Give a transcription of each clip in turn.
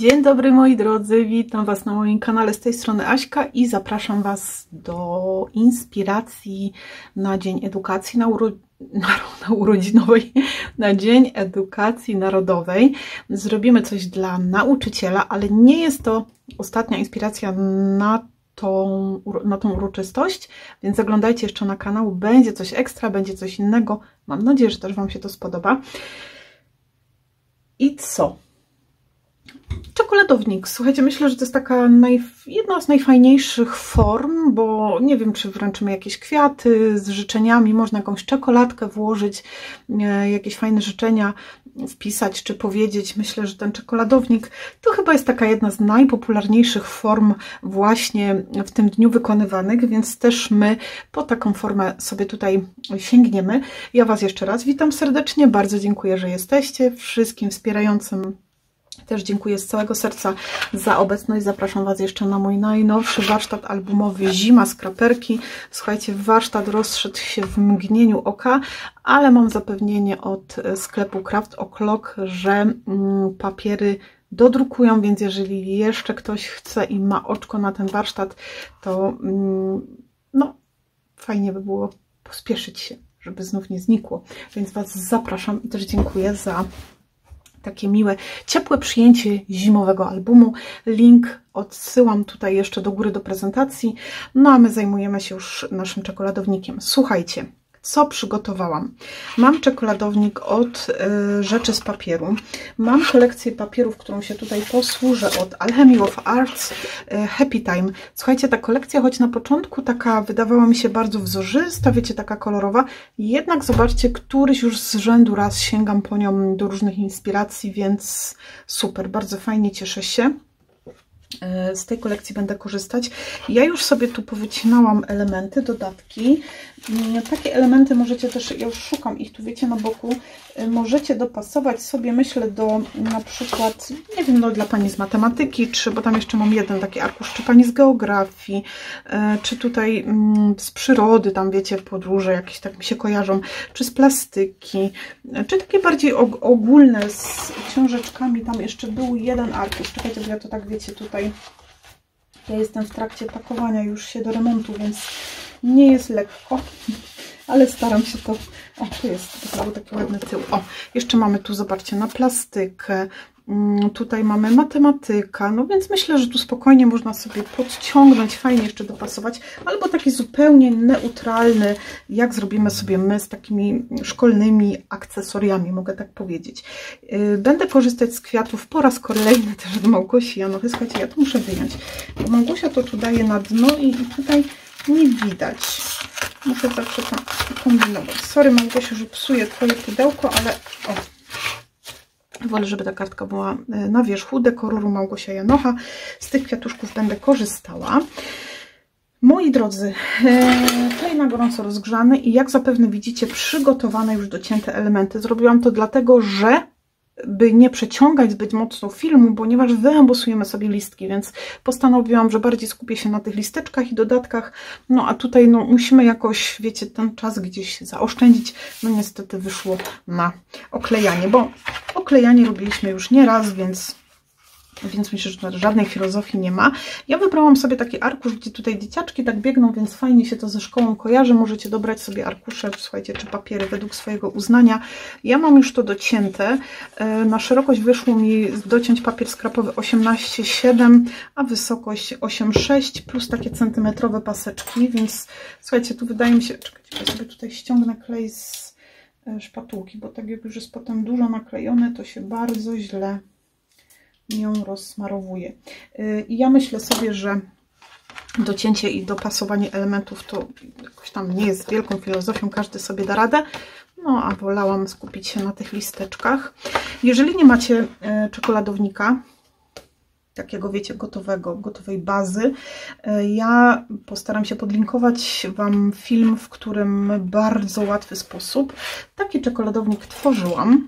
Dzień dobry moi drodzy, witam Was na moim kanale, z tej strony Aśka i zapraszam Was do inspiracji na Dzień Edukacji Urodzinowej, na Dzień Edukacji Narodowej. Zrobimy coś dla nauczyciela, ale nie jest to ostatnia inspiracja na tą uroczystość, więc zaglądajcie jeszcze na kanał, będzie coś ekstra, będzie coś innego. Mam nadzieję, że też Wam się to spodoba. I co? Czekoladownik. Słuchajcie, myślę, że to jest taka jedna z najfajniejszych form, bo nie wiem, czy wręczymy jakieś kwiaty z życzeniami, można jakąś czekoladkę włożyć, jakieś fajne życzenia wpisać, czy powiedzieć. Myślę, że ten czekoladownik to chyba jest taka jedna z najpopularniejszych form właśnie w tym dniu wykonywanych, więc też my po taką formę sobie tutaj sięgniemy. Ja Was jeszcze raz witam serdecznie, bardzo dziękuję, że jesteście, wszystkim wspierającym też dziękuję z całego serca za obecność. Zapraszam Was jeszcze na mój najnowszy warsztat albumowy Zima Skraperki. Słuchajcie, warsztat rozszedł się w mgnieniu oka, ale mam zapewnienie od sklepu Craft O'Clock, że papiery dodrukują, więc jeżeli jeszcze ktoś chce i ma oczko na ten warsztat, to no fajnie by było pospieszyć się, żeby znów nie znikło. Więc Was zapraszam i też dziękuję za takie miłe, ciepłe przyjęcie zimowego albumu. Link odsyłam tutaj jeszcze do góry do prezentacji. No a my zajmujemy się już naszym czekoladownikiem. Słuchajcie, co przygotowałam? Mam czekoladownik od rzeczy z papieru. Mam kolekcję papierów, którą się tutaj posłużę, od Alchemy of Arts Happy Time. Słuchajcie, ta kolekcja, choć na początku taka wydawała mi się bardzo wzorzysta, wiecie, taka kolorowa, jednak zobaczcie, któryś już z rzędu raz sięgam po nią do różnych inspiracji, więc super, bardzo fajnie, cieszę się. Z tej kolekcji będę korzystać. Ja już sobie tu powycinałam elementy, dodatki. Takie elementy możecie też, ja już szukam ich tu, wiecie, na boku. Możecie dopasować sobie, myślę, do na przykład, nie wiem, no dla Pani z matematyki, czy, bo tam jeszcze mam jeden taki arkusz, czy Pani z geografii, czy tutaj z przyrody, tam wiecie, podróże jakieś tak mi się kojarzą, czy z plastyki, czy takie bardziej ogólne z książeczkami. Tam jeszcze był jeden arkusz, czekajcie, bo ja to tak, wiecie, tutaj ja jestem w trakcie pakowania już się do remontu, więc nie jest lekko, ale staram się to. O, tu jest, to był taki ładny tył. O, jeszcze mamy tu, zobaczcie, na plastykę. Tutaj mamy matematyka, no więc myślę, że tu spokojnie można sobie podciągnąć, fajnie jeszcze dopasować, albo taki zupełnie neutralny, jak zrobimy sobie my z takimi szkolnymi akcesoriami, mogę tak powiedzieć. Będę korzystać z kwiatów po raz kolejny też od Małgosi Janochy. Słuchajcie, ja to muszę wyjąć, bo Małgosia to tu daje na dno i tutaj nie widać. Muszę zawsze tam kombinować. Sorry Małgosiu, że psuję Twoje pudełko, ale o, wolę, żeby ta kartka była na wierzchu. Dekoruru Małgosia Janocha. Z tych kwiatuszków będę korzystała. Moi drodzy, klej na gorąco rozgrzany i jak zapewne widzicie, przygotowane już docięte elementy. Zrobiłam to dlatego, że by nie przeciągać zbyt mocno filmu, ponieważ wyembosujemy sobie listki, więc postanowiłam, że bardziej skupię się na tych listeczkach i dodatkach, no a tutaj no musimy jakoś, wiecie, ten czas gdzieś zaoszczędzić. No niestety wyszło na oklejanie, bo oklejanie robiliśmy już nieraz, więc myślę, że tutaj żadnej filozofii nie ma. Ja wybrałam sobie taki arkusz, gdzie tutaj dzieciaczki tak biegną, więc fajnie się to ze szkołą kojarzy. Możecie dobrać sobie arkusze, słuchajcie, czy papiery według swojego uznania. Ja mam już to docięte. Na szerokość wyszło mi dociąć papier skrapowy 18,7, a wysokość 8,6 plus takie centymetrowe paseczki, więc słuchajcie, tu wydaje mi się, czekajcie, ja sobie tutaj ściągnę klej z szpatułki, bo tak jak już jest potem dużo naklejone, to się bardzo źle ją rozsmarowuje. I ja myślę sobie, że docięcie i dopasowanie elementów to jakoś tam nie jest wielką filozofią, każdy sobie da radę, no a wolałam skupić się na tych listeczkach. Jeżeli nie macie czekoladownika, takiego wiecie, gotowej bazy, ja postaram się podlinkować Wam film, w którym w bardzo łatwy sposób taki czekoladownik tworzyłam.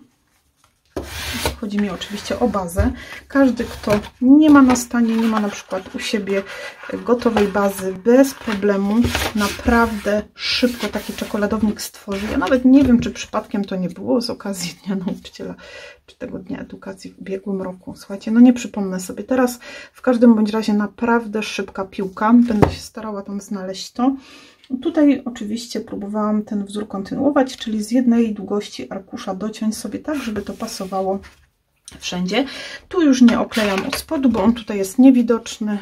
Chodzi mi oczywiście o bazę. Każdy, kto nie ma na stanie, nie ma na przykład u siebie gotowej bazy, bez problemu naprawdę szybko taki czekoladownik stworzy. Ja nawet nie wiem, czy przypadkiem to nie było z okazji Dnia Nauczyciela, czy tego Dnia Edukacji w ubiegłym roku. Słuchajcie, no nie przypomnę sobie. Teraz w każdym bądź razie naprawdę szybka piłka. Będę się starała tam znaleźć to. Tutaj oczywiście próbowałam ten wzór kontynuować, czyli z jednej długości arkusza dociąć sobie tak, żeby to pasowało wszędzie. Tu już nie oklejam od spodu, bo on tutaj jest niewidoczny.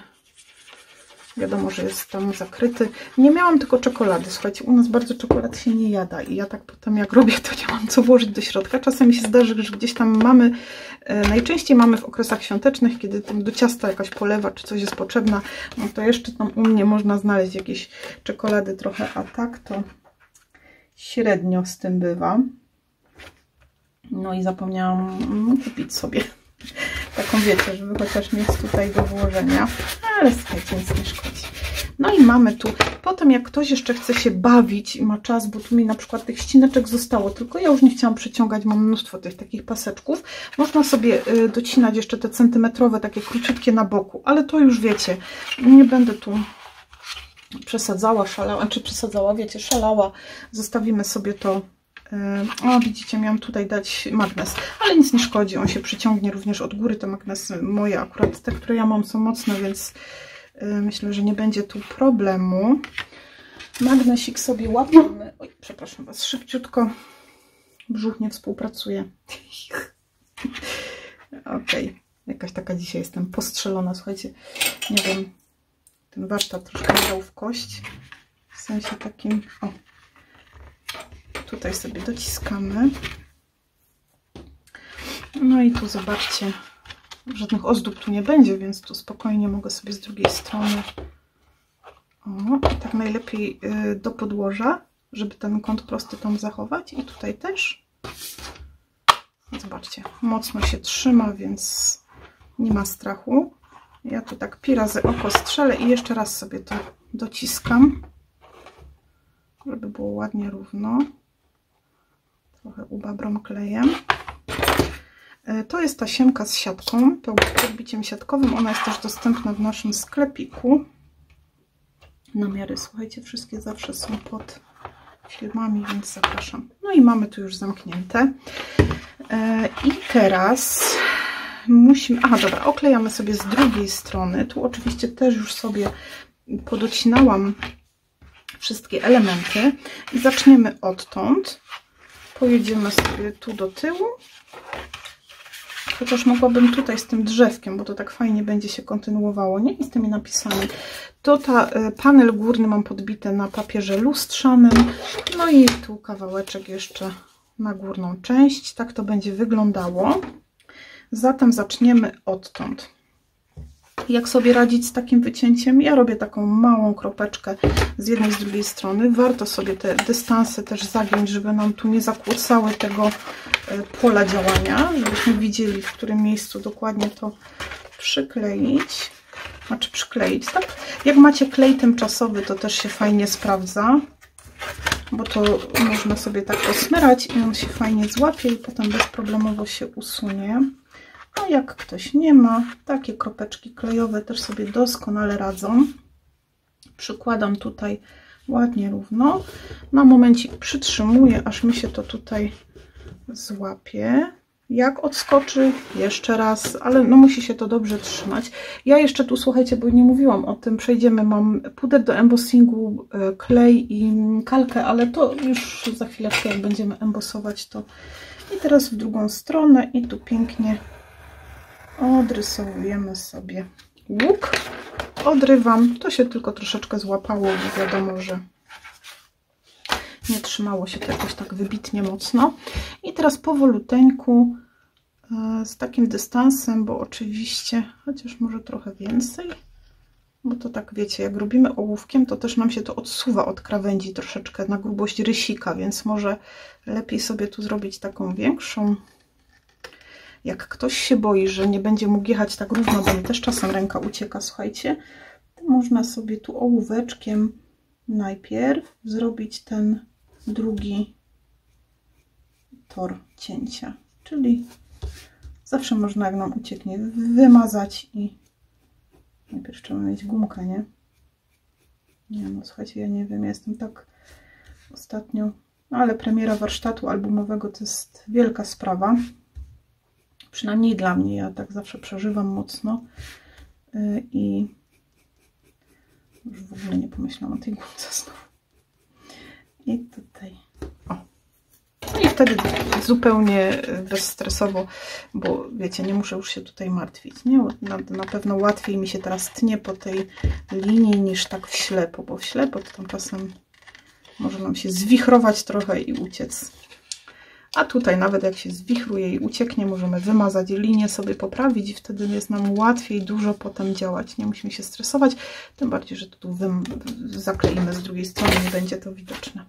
Wiadomo, że jest tam zakryty. Nie miałam tylko czekolady. Słuchajcie, u nas bardzo czekolad się nie jada i ja tak potem jak robię, to nie mam co włożyć do środka. Czasem mi się zdarzy, że gdzieś tam mamy, najczęściej mamy w okresach świątecznych, kiedy tam do ciasta jakaś polewa czy coś jest potrzebna, no to jeszcze tam u mnie można znaleźć jakieś czekolady trochę, a tak to średnio z tym bywa. No i zapomniałam kupić sobie taką, wiecie, żeby chociaż mieć tutaj do włożenia, ale słuchajcie, nic nie szkodzi. No i mamy tu, potem jak ktoś jeszcze chce się bawić i ma czas, bo tu mi na przykład tych ścineczek zostało, tylko ja już nie chciałam przeciągać, mam mnóstwo tych takich paseczków, można sobie docinać jeszcze te centymetrowe, takie króciutkie na boku, ale to już wiecie, nie będę tu przesadzała, szalała, czy przesadzała, wiecie, szalała, zostawimy sobie to. O, widzicie, miałam tutaj dać magnes, ale nic nie szkodzi, on się przyciągnie również od góry. Te magnesy moje, akurat te, które ja mam, są mocne, więc myślę, że nie będzie tu problemu. Magnesik sobie łapiemy. Oj, przepraszam Was, szybciutko. Brzuch nie współpracuje. Okej, jakaś taka dzisiaj jestem postrzelona, słuchajcie, nie wiem, ten warsztat troszkę dał w kość, w sensie takim, o. Tutaj sobie dociskamy. No i tu zobaczcie, żadnych ozdób tu nie będzie, więc tu spokojnie mogę sobie z drugiej strony. O, tak najlepiej do podłoża, żeby ten kąt prosty tam zachować. I tutaj też. Zobaczcie, mocno się trzyma, więc nie ma strachu. Ja tu tak pi razy oko strzelę i jeszcze raz sobie to dociskam, żeby było ładnie równo. Trochę ubabrom klejem. To jest tasiemka z siatką, podbiciem siatkowym. Ona jest też dostępna w naszym sklepiku. Namiary, słuchajcie, wszystkie zawsze są pod filmami, więc zapraszam. No i mamy tu już zamknięte. I teraz musimy... Aha, dobra, oklejamy sobie z drugiej strony. Tu oczywiście też już sobie podocinałam wszystkie elementy. I zaczniemy odtąd. Pojedziemy sobie tu do tyłu. Chociaż mogłabym tutaj z tym drzewkiem, bo to tak fajnie będzie się kontynuowało, nie? I z tymi napisami. To panel górny mam podbity na papierze lustrzanym. No i tu kawałeczek jeszcze na górną część. Tak to będzie wyglądało. Zatem zaczniemy odtąd. Jak sobie radzić z takim wycięciem? Ja robię taką małą kropeczkę z jednej i z drugiej strony. Warto sobie te dystanse też zagiąć, żeby nam tu nie zakłócały tego pola działania, żebyśmy widzieli, w którym miejscu dokładnie to przykleić. Znaczy przykleić, tak? Jak macie klej tymczasowy, to też się fajnie sprawdza, bo to można sobie tak posmyrać i on się fajnie złapie i potem bezproblemowo się usunie. A jak ktoś nie ma, takie kropeczki klejowe też sobie doskonale radzą. Przykładam tutaj ładnie równo. Na momencik przytrzymuję, aż mi się to tutaj złapie. Jak odskoczy, jeszcze raz, ale no musi się to dobrze trzymać. Ja jeszcze tu, słuchajcie, bo nie mówiłam o tym, przejdziemy, mam puder do embossingu, klej i kalkę, ale to już za chwileczkę, jak będziemy embossować to. I teraz w drugą stronę i tu pięknie odrysowujemy sobie łuk. Odrywam, to się tylko troszeczkę złapało, bo wiadomo, że nie trzymało się to jakoś tak wybitnie mocno. I teraz powoluteńku, z takim dystansem, bo oczywiście, chociaż może trochę więcej, bo to tak wiecie, jak robimy ołówkiem, to też nam się to odsuwa od krawędzi troszeczkę na grubość rysika, więc może lepiej sobie tu zrobić taką większą. Jak ktoś się boi, że nie będzie mógł jechać tak równo, bo mi też czasem ręka ucieka, słuchajcie, to można sobie tu ołóweczkiem najpierw zrobić ten drugi tor cięcia, czyli Zawsze można, jak nam ucieknie, wymazać i najpierw trzeba mieć gumkę, nie? Nie no, słuchajcie, ja nie wiem, ja jestem tak ostatnio, no ale premiera warsztatu albumowego to jest wielka sprawa. Przynajmniej dla mnie, ja tak zawsze przeżywam mocno i już w ogóle nie pomyślałam o tej gumce znowu. I tutaj, o. No i wtedy zupełnie bezstresowo, bo wiecie, nie muszę już się tutaj martwić, nie? Na pewno łatwiej mi się teraz tnie po tej linii niż tak w ślepo, bo w ślepo to tam czasem może nam się zwichrować trochę i uciec. A tutaj nawet jak się zwichruje i ucieknie, możemy wymazać linię, sobie poprawić i wtedy jest nam łatwiej dużo potem działać. Nie musimy się stresować, tym bardziej, że tu zakleimy z drugiej strony, nie będzie to widoczne.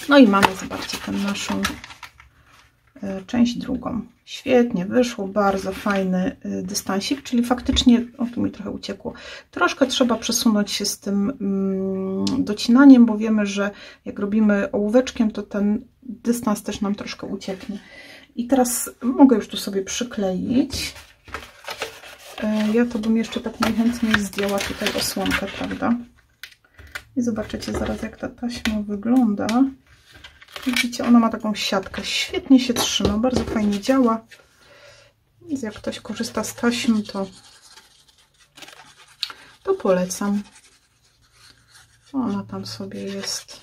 No i mamy, zobaczcie, tę naszą część drugą. Świetnie wyszło, bardzo fajny dystansik, czyli faktycznie, o tu mi trochę uciekło, troszkę trzeba przesunąć się z tym docinaniem, bo wiemy, że jak robimy ołóweczkiem, to ten dystans też nam troszkę ucieknie. I teraz mogę już tu sobie przykleić. Ja to bym jeszcze tak najchętniej zdjęła tutaj osłonkę, prawda? I zobaczycie zaraz, jak ta taśma wygląda. Widzicie, ona ma taką siatkę, świetnie się trzyma, bardzo fajnie działa. Więc jak ktoś korzysta z taśm, to polecam. Ona tam sobie jest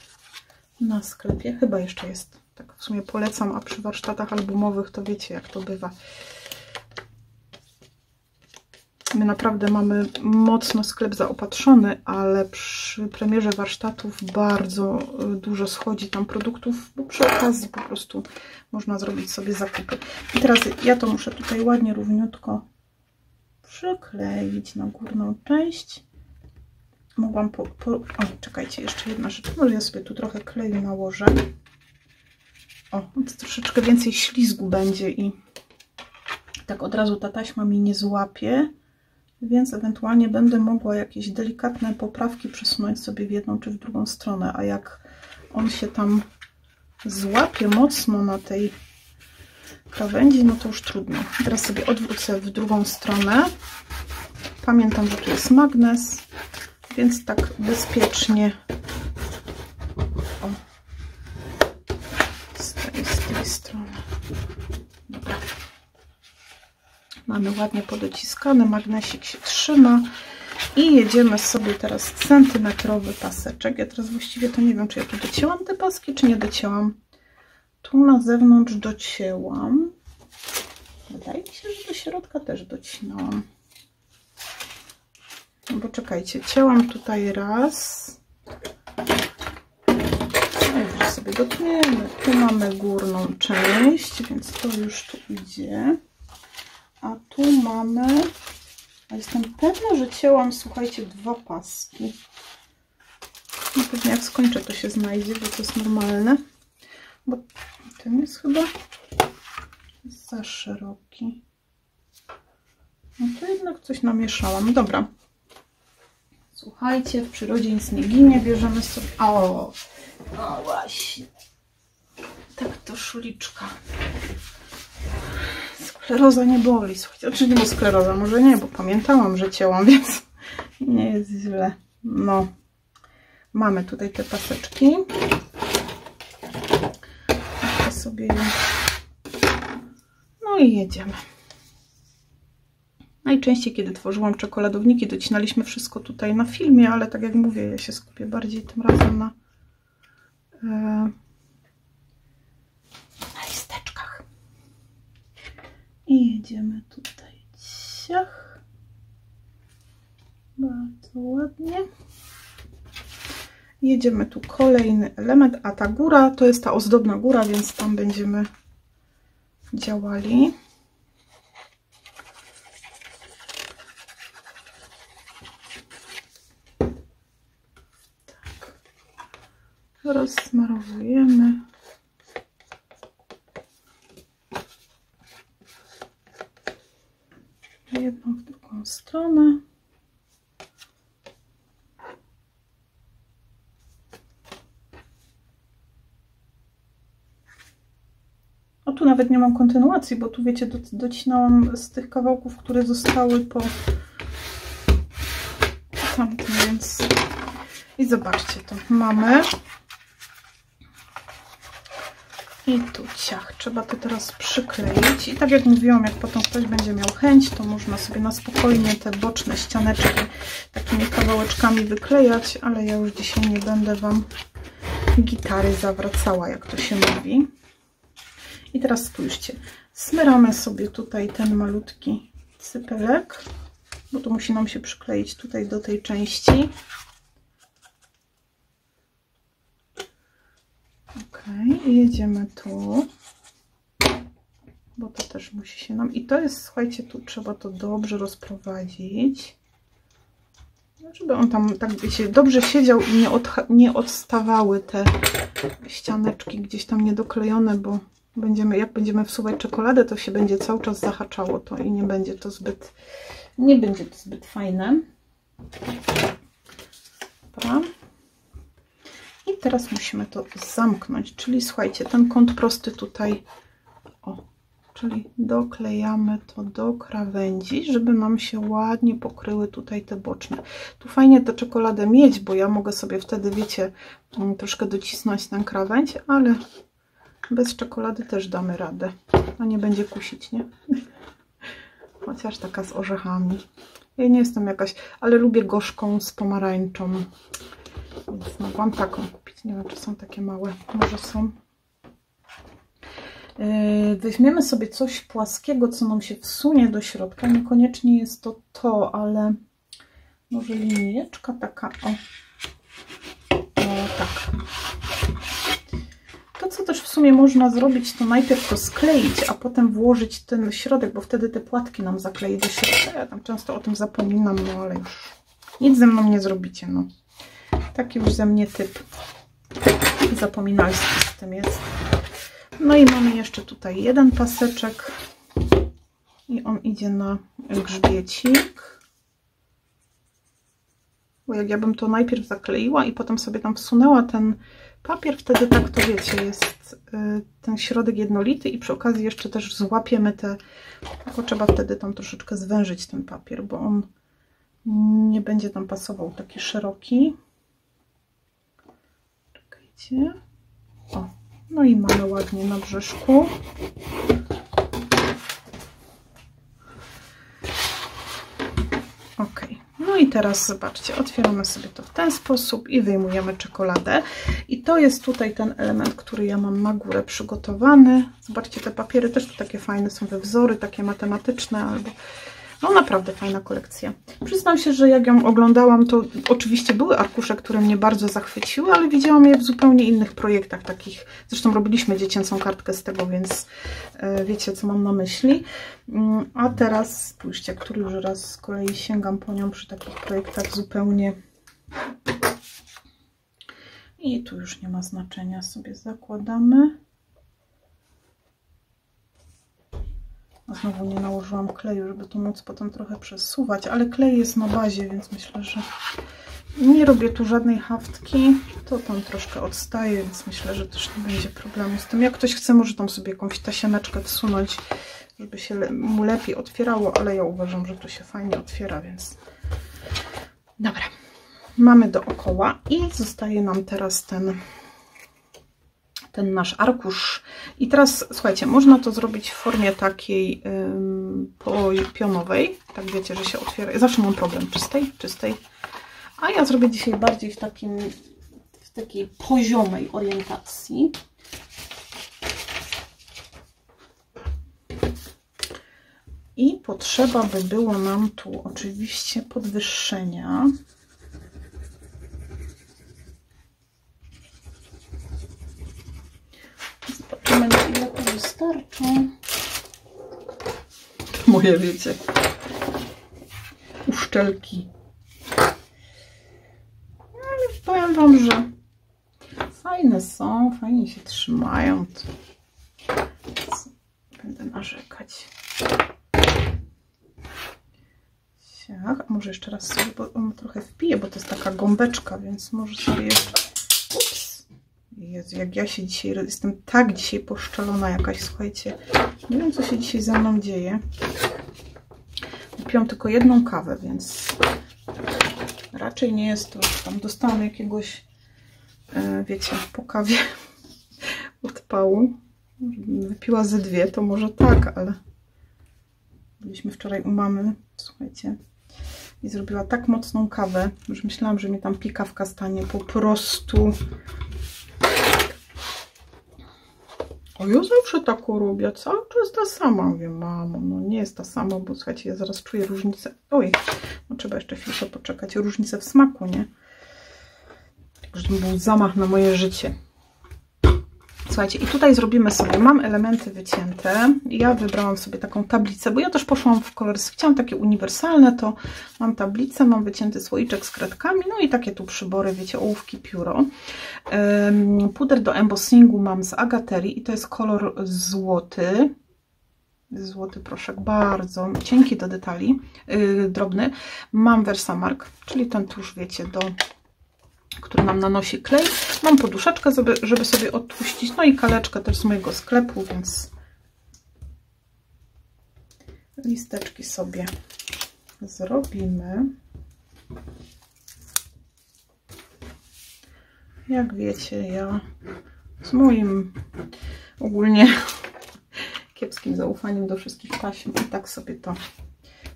na sklepie, chyba jeszcze jest. Tak w sumie polecam, a przy warsztatach albumowych to wiecie, jak to bywa. My naprawdę mamy mocno sklep zaopatrzony, ale przy premierze warsztatów bardzo dużo schodzi tam produktów, bo przy okazji po prostu można zrobić sobie zakupy. I teraz ja to muszę tutaj ładnie, równiutko przykleić na górną część. Mogłam o, czekajcie, jeszcze jedna rzecz. Może ja sobie tu trochę kleju nałożę. O, to troszeczkę więcej ślizgu będzie i tak od razu ta taśma mi nie złapie. Więc ewentualnie będę mogła jakieś delikatne poprawki przesunąć sobie w jedną czy w drugą stronę, a jak on się tam złapie mocno na tej krawędzi, no to już trudno. Teraz sobie odwrócę w drugą stronę. Pamiętam, że tu jest magnes, więc tak bezpiecznie o, z tej strony. Dobra. Mamy ładnie podociskane, magnesik się trzyma i jedziemy sobie teraz centymetrowy paseczek. Ja teraz właściwie to nie wiem, czy ja tu docięłam te paski, czy nie docięłam. Tu na zewnątrz docięłam. Wydaje mi się, że do środka też docinałam. No bo czekajcie, cięłam tutaj raz. No już sobie dotniemy. Tu mamy górną część, więc to już tu idzie. A tu mamy, a jestem pewna, że cięłam, słuchajcie, 2 paski. No pewnie jak skończę, to się znajdzie, bo to jest normalne. Bo ten jest chyba za szeroki. No to jednak coś namieszałam. Dobra. Słuchajcie, w przyrodzie nic nie ginie. Bierzemy sobie... O właśnie. Tak to szuliczka. Skleroza nie boli, słuchajcie, oczywiście nie skleroza, może nie, bo pamiętałam, że cięłam, więc nie jest źle. No, mamy tutaj te paseczki. Ja sobie je... No i jedziemy. Najczęściej, kiedy tworzyłam czekoladowniki, docinaliśmy wszystko tutaj na filmie, ale tak jak mówię, ja się skupię bardziej tym razem na listeczkach. I jedziemy tutaj, ciach, bardzo ładnie. Jedziemy tu kolejny element, a ta góra to jest ta ozdobna góra, więc tam będziemy działali. Tak. Rozsmarowujemy. Jedną w drugą stronę. tu nawet nie mam kontynuacji, bo tu wiecie, docinałam z tych kawałków, które zostały po tamtym, więc i zobaczcie, to mamy i tu ciach, trzeba to teraz przykleić i tak jak mówiłam, jak potem ktoś będzie miał chęć, to można sobie na spokojnie te boczne ścianeczki takimi kawałeczkami wyklejać, ale ja już dzisiaj nie będę Wam gitary zawracała, jak to się mówi. I teraz spójrzcie, smyramy sobie tutaj ten malutki cypelek, bo to musi nam się przykleić tutaj do tej części. Ok, jedziemy tu, bo to też musi się nam... I to jest, słuchajcie, tu trzeba to dobrze rozprowadzić, żeby on tam, tak wiecie, dobrze siedział i nie odstawały te ścianeczki gdzieś tam niedoklejone, bo jak będziemy wsuwać czekoladę, to się będzie cały czas zahaczało to i nie będzie to zbyt fajne. Dobra. I teraz musimy to zamknąć, czyli słuchajcie, ten kąt prosty tutaj, o, czyli doklejamy to do krawędzi, żeby nam się ładnie pokryły tutaj te boczne. Tu fajnie tę czekoladę mieć, bo ja mogę sobie wtedy, wiecie, troszkę docisnąć tę krawędź, ale bez czekolady też damy radę. No nie będzie kusić, nie? Chociaż taka z orzechami. Ja nie jestem jakaś, ale lubię gorzką z pomarańczą. Więc mogłam taką kupić. Nie wiem, czy są takie małe. Może są. Weźmiemy sobie coś płaskiego, co nam się wsunie do środka. Niekoniecznie jest to, ale może linijeczka taka, o tak. To, co też w sumie można zrobić, to najpierw to skleić, a potem włożyć ten środek, bo wtedy te płatki nam zaklei do środka. Ja tam często o tym zapominam, no ale już nic ze mną nie zrobicie, no. Taki już ze mnie typ zapominalski z tym jest. No i mamy jeszcze tutaj jeden paseczek i on idzie na grzbiecik. Bo jak ja bym to najpierw zakleiła i potem sobie tam wsunęła ten papier, wtedy tak to wiecie, jest ten środek jednolity i przy okazji jeszcze też złapiemy te, tylko trzeba wtedy tam troszeczkę zwężyć ten papier, bo on nie będzie tam pasował taki szeroki. Czekajcie. O, no i mamy ładnie na brzuszku. Ok. No i teraz zobaczcie, otwieramy sobie to w ten sposób i wyjmujemy czekoladę. I to jest tutaj ten element, który ja mam na górę przygotowany. Zobaczcie, te papiery też tu takie fajne są, we wzory, takie matematyczne, albo no naprawdę fajna kolekcja. Przyznam się, że jak ją oglądałam, to oczywiście były arkusze, które mnie bardzo zachwyciły, ale widziałam je w zupełnie innych projektach takich. Zresztą robiliśmy dziecięcą kartkę z tego, więc wiecie, co mam na myśli. A teraz spójrzcie, który już raz z kolei sięgam po nią przy takich projektach zupełnie. I tu już nie ma znaczenia, sobie zakładamy. A znowu nie nałożyłam kleju, żeby to móc potem trochę przesuwać, ale klej jest na bazie, więc myślę, że nie robię tu żadnej haftki. To tam troszkę odstaje, więc myślę, że też nie będzie problemu z tym. Jak ktoś chce, może tam sobie jakąś tasiemeczkę wsunąć, żeby się mu lepiej otwierało, ale ja uważam, że to się fajnie otwiera, więc dobra. Mamy dookoła i zostaje nam teraz ten nasz arkusz. I teraz słuchajcie, można to zrobić w formie takiej pionowej, tak wiecie, że się otwiera. Zawsze mam problem czystej. A ja zrobię dzisiaj bardziej w takiej poziomej orientacji. I potrzeba by było nam tu oczywiście podwyższenia. Zobaczymy, ile to wystarczy. Moje, wiecie, uszczelki. Ale powiem Wam, że fajne są, fajnie się trzymają. Będę narzekać. Siach, a może jeszcze raz sobie, bo on trochę wpije, bo to jest taka gąbeczka, więc może sobie jeszcze... Ups! Jezu, jak ja się dzisiaj... Jestem tak dzisiaj poszczelona jakaś, słuchajcie. Nie wiem, co się dzisiaj ze mną dzieje. Wypiłam tylko jedną kawę, więc raczej nie jest to, że tam dostałam jakiegoś, wiecie, po kawie odpału. Wypiła ze dwie, to może tak, ale byliśmy wczoraj u mamy, słuchajcie, i zrobiła tak mocną kawę, że myślałam, że mi tam pikawka stanie, po prostu. O, ja zawsze taką robię, cały czas ta sama. Mówię, mamo, no nie jest ta sama, bo słuchajcie, ja zaraz czuję różnicę. Oj, no trzeba jeszcze chwilkę poczekać, różnicę w smaku, nie? Żeby był zamach na moje życie. Słuchajcie, i tutaj zrobimy sobie, mam elementy wycięte. Ja wybrałam sobie taką tablicę, bo ja też poszłam w kolorystykę. Chciałam takie uniwersalne, to mam tablicę, mam wycięty słoiczek z kredkami, no i takie tu przybory, wiecie, ołówki, pióro. Puder do embossingu mam z Agaterii i to jest kolor złoty. Złoty proszek, bardzo cienki do detali, drobny. Mam Versamark, czyli ten tusz, wiecie, który nam nanosi klej. Mam poduszeczkę, żeby sobie odtłuścić, no i kaleczkę też z mojego sklepu, więc listeczki sobie zrobimy. Jak wiecie, ja z moim ogólnie kiepskim zaufaniem do wszystkich taśm i tak sobie to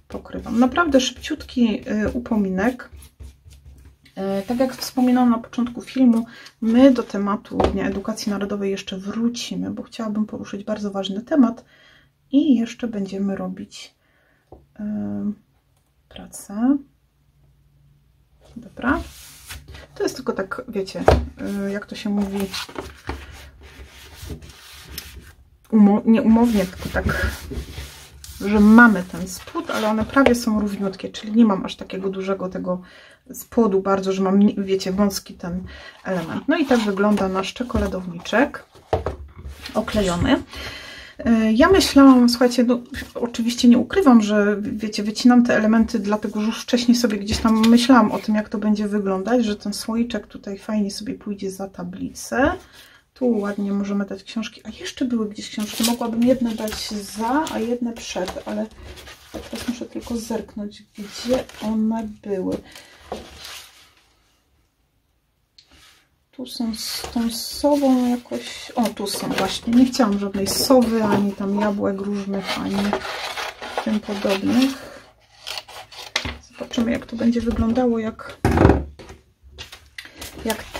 pokrywam. Naprawdę szybciutki upominek. Tak jak wspominałam na początku filmu, my do tematu Dnia Edukacji Narodowej jeszcze wrócimy, bo chciałabym poruszyć bardzo ważny temat i jeszcze będziemy robić pracę. Dobra. To jest tylko tak, wiecie, jak to się mówi, nieumownie, tylko tak, że mamy ten spód, ale one prawie są równiutkie, czyli nie mam aż takiego dużego tego spodu bardzo, że mam, wiecie, wąski ten element. No i tak wygląda nasz czekoladowniczek oklejony. Ja myślałam, słuchajcie, no, oczywiście nie ukrywam, że wiecie, wycinam te elementy, dlatego że już wcześniej sobie gdzieś tam myślałam o tym, jak to będzie wyglądać, że ten słoiczek tutaj fajnie sobie pójdzie za tablicę. Tu ładnie możemy dać książki, a jeszcze były gdzieś książki, mogłabym jedne dać za, a jedne przed, ale teraz muszę tylko zerknąć, gdzie one były. Tu są z tą sową jakoś... O, tu są właśnie. Nie chciałam żadnej sowy, ani tam jabłek różnych, ani tym podobnych. Zobaczymy, jak to będzie wyglądało, jak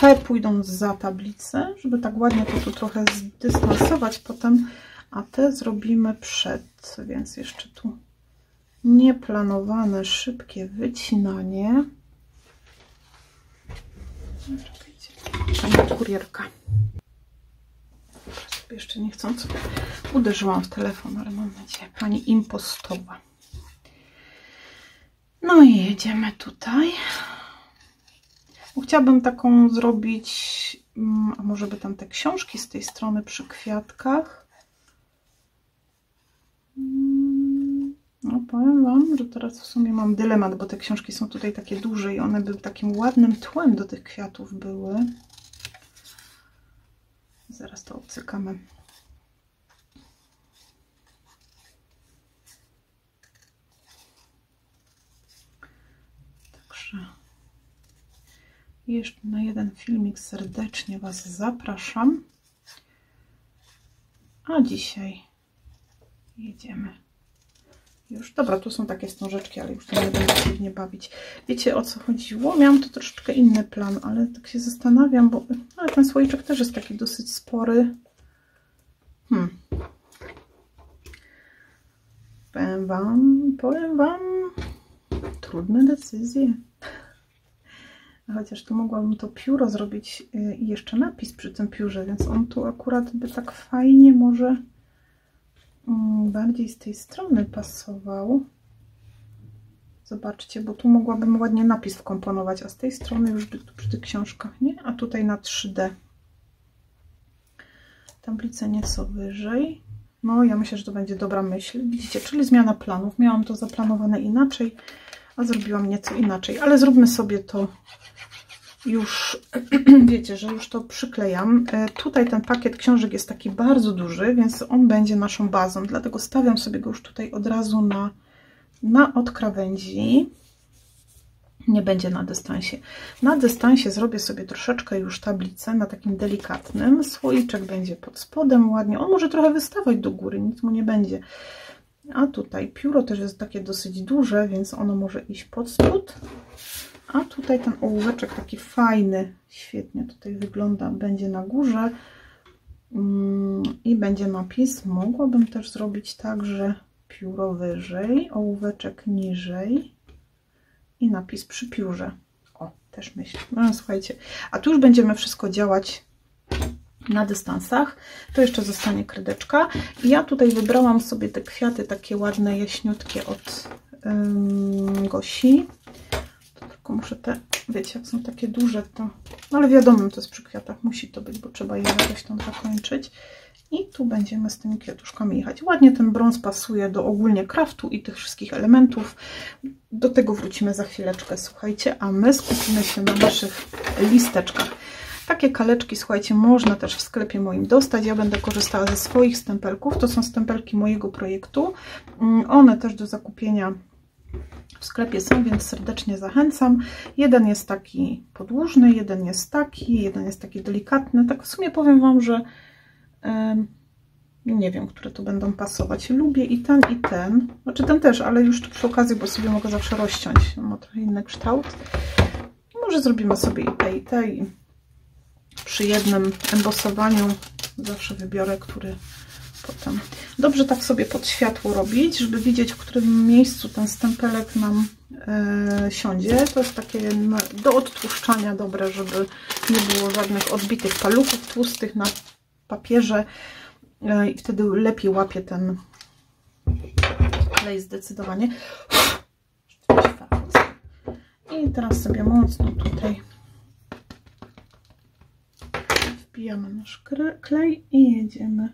te pójdą za tablicę, żeby tak ładnie to tu trochę zdystansować potem, a te zrobimy przed, więc jeszcze tu nieplanowane, szybkie wycinanie. Pani kurierka. Jeszcze niechcąc uderzyłam w telefon, ale mam nadzieję, pani impostowa. No i jedziemy tutaj. Chciałabym taką zrobić, a może by tam te książki z tej strony przy kwiatkach. No powiem wam, że teraz w sumie mam dylemat, bo te książki są tutaj takie duże i one by takim ładnym tłem do tych kwiatów były. Zaraz to obcykamy. Także jeszcze na jeden filmik serdecznie Was zapraszam. A dzisiaj jedziemy. Już, dobra, tu są takie wstążeczki, ale już to nie będę się w nie bawić. Wiecie, o co chodziło? Miałam tu troszeczkę inny plan, ale tak się zastanawiam, bo ale ten słoiczek też jest taki dosyć spory. Powiem wam, trudne decyzje. Chociaż tu mogłabym to pióro zrobić i jeszcze napis przy tym piórze, więc on tu akurat by tak fajnie może bardziej z tej strony pasował. Zobaczcie, bo tu mogłabym ładnie napis wkomponować, a z tej strony już by tu przy tych książkach, nie? A tutaj na 3D. Tablicę nieco wyżej. No, ja myślę, że to będzie dobra myśl. Widzicie, czyli zmiana planów. Miałam to zaplanowane inaczej, a zrobiłam nieco inaczej. Ale zróbmy sobie to już wiecie, że już to przyklejam. Tutaj ten pakiet książek jest taki bardzo duży, więc on będzie naszą bazą, dlatego stawiam sobie go już tutaj od razu na od krawędzi. Nie będzie na dystansie. Na dystansie zrobię sobie troszeczkę już tablicę na takim delikatnym. Słoiczek będzie pod spodem ładnie. On może trochę wystawać do góry, nic mu nie będzie. A tutaj pióro też jest takie dosyć duże, więc ono może iść pod spód. A tutaj ten ołóweczek taki fajny, świetnie tutaj wygląda, będzie na górze. I będzie napis. Mogłabym też zrobić tak, że pióro wyżej, ołóweczek niżej. I napis przy piórze. O, też myślę. No słuchajcie, a tu już będziemy wszystko działać na dystansach. To jeszcze zostanie kredeczka. I ja tutaj wybrałam sobie te kwiaty takie ładne, jaśniutkie od Gosi. To tylko muszę te, wiecie, jak są takie duże, to... No ale wiadomo, to jest przy kwiatach, musi to być, bo trzeba je jakoś tam zakończyć. I tu będziemy z tymi kwiatuszkami jechać. Ładnie ten brąz pasuje do ogólnie craftu i tych wszystkich elementów. Do tego wrócimy za chwileczkę, słuchajcie, a my skupimy się na naszych listeczkach. Takie kaleczki, słuchajcie, można też w sklepie moim dostać. Ja będę korzystała ze swoich stempelków. To są stempelki mojego projektu. One też do zakupienia w sklepie są, więc serdecznie zachęcam. Jeden jest taki podłużny, jeden jest taki delikatny. Tak w sumie powiem Wam, że nie wiem, które tu będą pasować. Lubię i ten, znaczy ten też, ale już tu przy okazji, bo sobie mogę zawsze rozciąć. Ma trochę inny kształt. Może zrobimy sobie i te. I przy jednym embosowaniu zawsze wybiorę, który potem. Dobrze tak sobie pod światło robić, żeby widzieć, w którym miejscu ten stempelek nam siądzie. To jest takie do odtłuszczania dobre, żeby nie było żadnych odbitych paluchów tłustych na papierze i wtedy lepiej łapie ten klej zdecydowanie. I teraz sobie mocno tutaj wbijamy nasz klej i jedziemy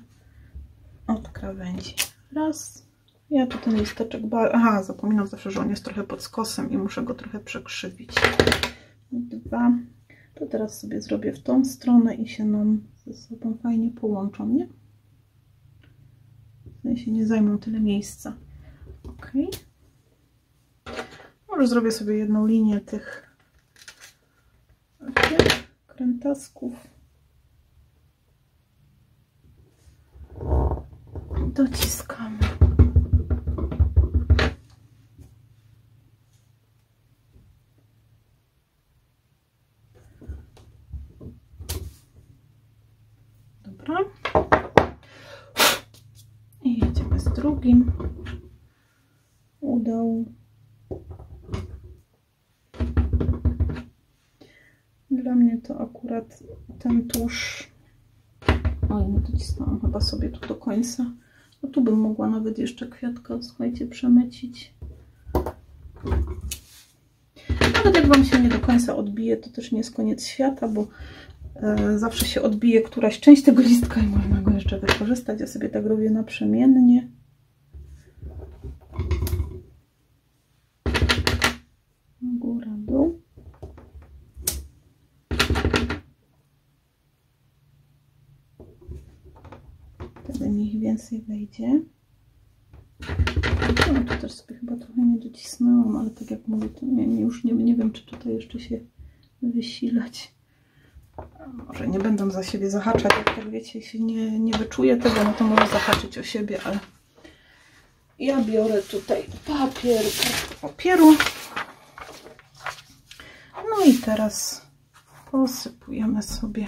od krawędzi. Raz. Ja tu ten listeczek... Aha, zapominam zawsze, że on jest trochę pod skosem i muszę go trochę przekrzywić. 2. To teraz sobie zrobię w tą stronę i się nam ze sobą fajnie połączą, nie? W sensie nie zajmą tyle miejsca. Ok. Może zrobię sobie jedną linię tych krętasków. Dociskamy. Dobra. I jedziemy z drugim. Udał. Dla mnie to akurat ten tusz. Oj, nie docisnęłam chyba sobie tu do końca. No tu bym mogła nawet jeszcze kwiatka, słuchajcie, przemycić. Nawet jak Wam się nie do końca odbije, to też nie jest koniec świata, bo zawsze się odbije któraś część tego listka i można go jeszcze wykorzystać. Ja sobie tak robię naprzemiennie. Góra, dół. Wtedy mi ich więcej wejdzie. No, tu też sobie chyba trochę nie docisnęłam, ale tak jak mówię, to już nie wiem, czy tutaj jeszcze się wysilać. Może nie będę za siebie zahaczać, jak tak wiecie, jeśli nie wyczuję tego, no to może zahaczyć o siebie, ale ja biorę tutaj papier, papieru. No i teraz posypujemy sobie.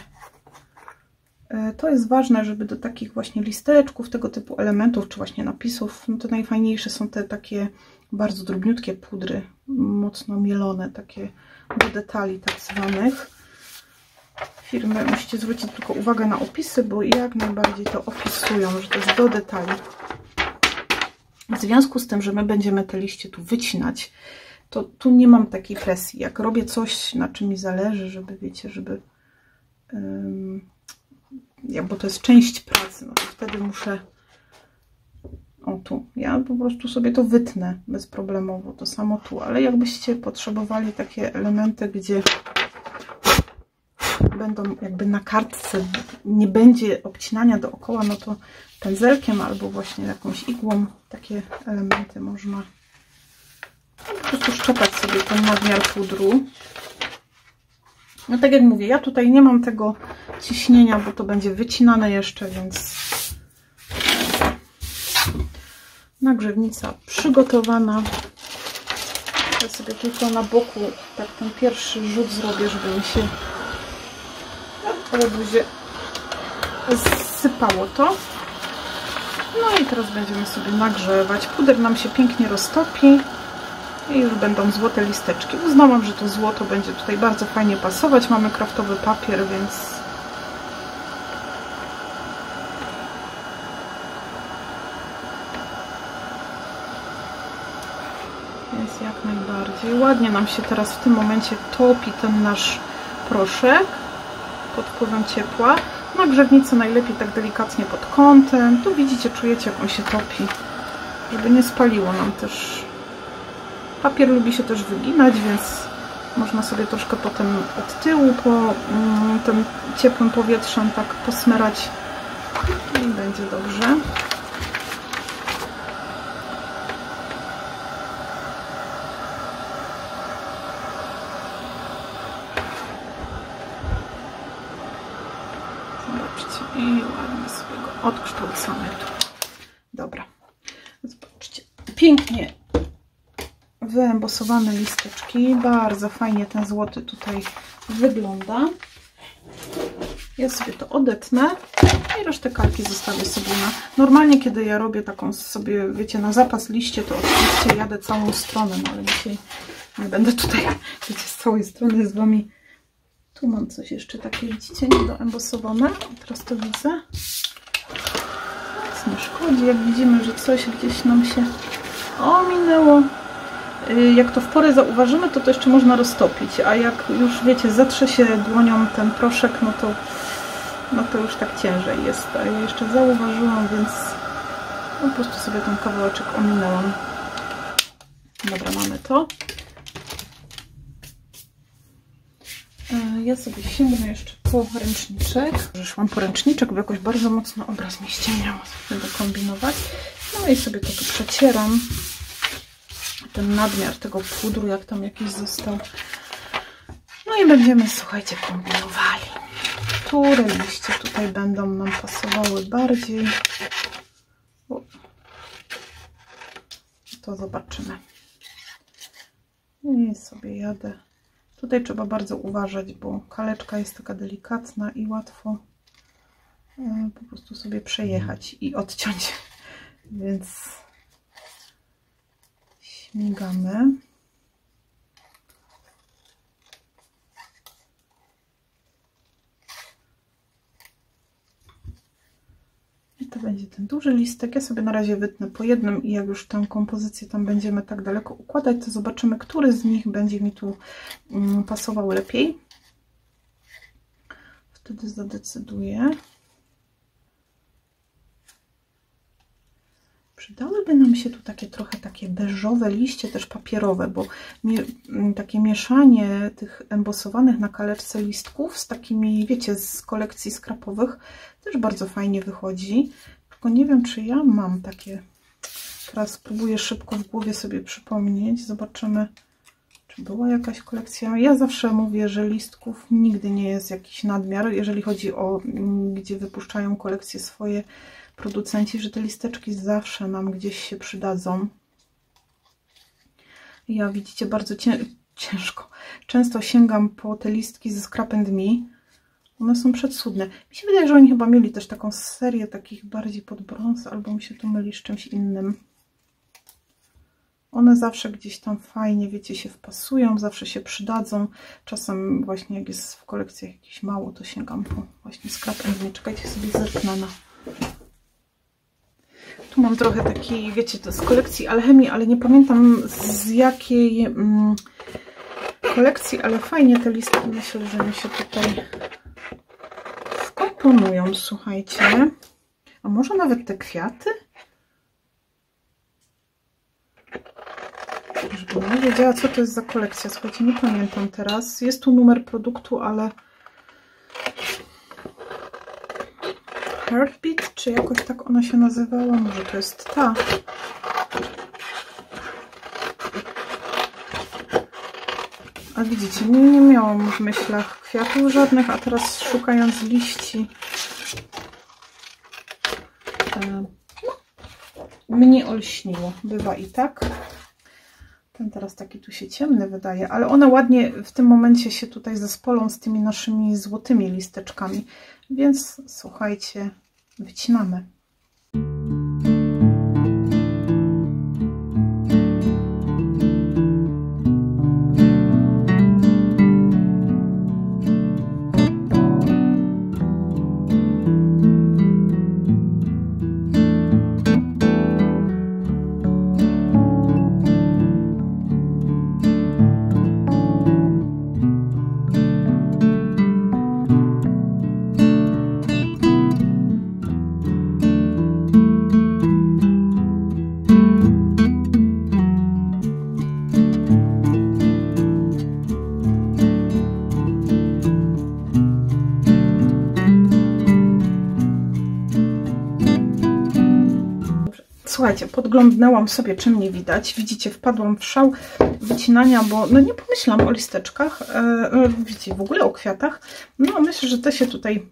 To jest ważne, żeby do takich właśnie listeczków, tego typu elementów, czy właśnie napisów, no to najfajniejsze są te takie bardzo drobniutkie pudry, mocno mielone, takie do detali tak zwanych. Firmy, musicie zwrócić tylko uwagę na opisy, bo jak najbardziej to opisują, że to jest do detali. W związku z tym, że my będziemy te liście tu wycinać, to tu nie mam takiej presji. Jak robię coś, na czym mi zależy, żeby, wiecie, żeby... bo to jest część pracy, no to wtedy muszę... O tu, ja po prostu sobie to wytnę bezproblemowo, to samo tu, ale jakbyście potrzebowali takie elementy, gdzie będą jakby na kartce, nie będzie obcinania dookoła, no to pędzelkiem albo właśnie jakąś igłą takie elementy można po prostu szczepać sobie ten nadmiar pudru. No tak jak mówię, ja tutaj nie mam tego ciśnienia, bo to będzie wycinane jeszcze, więc nagrzewnica przygotowana. Ja sobie tylko na boku tak ten pierwszy rzut zrobię, żeby mi się po obuzie zsypało to. No i teraz będziemy sobie nagrzewać. Puder nam się pięknie roztopi i już będą złote listeczki. Uznałam, że to złoto będzie tutaj bardzo fajnie pasować. Mamy kraftowy papier, więc jak najbardziej. Ładnie nam się teraz w tym momencie topi ten nasz proszek pod wpływem ciepła. Nagrzewnicę najlepiej tak delikatnie pod kątem. Tu widzicie, czujecie, jak on się topi, żeby nie spaliło nam też. Papier lubi się też wyginać, więc można sobie troszkę potem od tyłu po tym ciepłym powietrzem tak posmerać i będzie dobrze. Zobaczcie, i ładnie sobie go odkształcamy tu. Dobra, zobaczcie, pięknie wyembosowane listeczki. Bardzo fajnie ten złoty tutaj wygląda. Ja sobie to odetnę i resztę kalki zostawię sobie na... Normalnie, kiedy ja robię taką sobie, wiecie, na zapas liście, to oczywiście jadę całą stronę, no ale dzisiaj nie będę tutaj, wiecie, z całej strony z Wami. Tu mam coś jeszcze takie, widzicie, niedoembosowane. Teraz to widzę. Nic nie szkodzi, jak widzimy, że coś gdzieś nam się ominęło. Jak to w porę zauważymy, to jeszcze można roztopić, a jak już, wiecie, zatrze się dłonią ten proszek, no to już tak ciężej jest. A ja jeszcze zauważyłam, więc po prostu sobie ten kawałeczek ominęłam. Dobra, mamy to. Ja sobie sięgnę jeszcze po ręczniczek. Szłam po ręczniczek, bo jakoś bardzo mocno obraz mi ściemniał. Będę kombinować. No i sobie to tu przecieram. Ten nadmiar tego pudru, jak tam jakiś został. No i będziemy, słuchajcie, kombinowali. Które liście tutaj będą nam pasowały bardziej. To zobaczymy. I sobie jadę. Tutaj trzeba bardzo uważać, bo kaleczka jest taka delikatna i łatwo po prostu sobie przejechać i odciąć. Więc śmigamy. I to będzie ten duży listek. Ja sobie na razie wytnę po jednym i jak już tę kompozycję tam będziemy tak daleko układać, to zobaczymy, który z nich będzie mi tu pasował lepiej. Wtedy zadecyduję. Przydałyby nam się tu trochę takie beżowe liście, też papierowe, bo takie mieszanie tych embosowanych na kaleczce listków z takimi, wiecie, z kolekcji skrapowych też bardzo fajnie wychodzi. Tylko nie wiem, czy ja mam takie. Teraz spróbuję szybko w głowie sobie przypomnieć. Zobaczymy, czy była jakaś kolekcja. Ja zawsze mówię, że listków nigdy nie jest jakiś nadmiar, jeżeli chodzi o gdzie wypuszczają kolekcje swoje producenci, że te listeczki zawsze nam gdzieś się przydadzą. Ja, widzicie, bardzo ciężko. Często sięgam po te listki ze Scrap & Me. One są przecudne. Mi się wydaje, że oni chyba mieli też taką serię takich bardziej pod brąz, albo mi się to myli z czymś innym. One zawsze gdzieś tam fajnie, wiecie, się wpasują, zawsze się przydadzą. Czasem właśnie jak jest w kolekcjach jakieś mało, to sięgam po właśnie Scrap & Me. Czekajcie, sobie zerknę na... Tu mam trochę takiej, wiecie, to z kolekcji Alchemii, ale nie pamiętam z jakiej kolekcji, ale fajnie te listki, myślę, że mi się tutaj wkomponują, słuchajcie. A może nawet te kwiaty? Żebym nie wiedziała, co to jest za kolekcja. Słuchajcie, nie pamiętam teraz. Jest tu numer produktu, ale Heartbeat, czy jakoś tak ona się nazywała? Może to jest ta. A widzicie, nie miałam w myślach kwiatów żadnych, a teraz szukając liści mnie olśniło. Bywa i tak. Ten teraz taki tu się ciemny wydaje, ale one ładnie w tym momencie się tutaj zespolą z tymi naszymi złotymi listeczkami. Więc słuchajcie, wycinamy. Słuchajcie, podglądnęłam sobie, czym nie widać. Widzicie, wpadłam w szał wycinania, bo no nie pomyślałam o listeczkach, widzicie, w ogóle o kwiatach. No myślę, że te się tutaj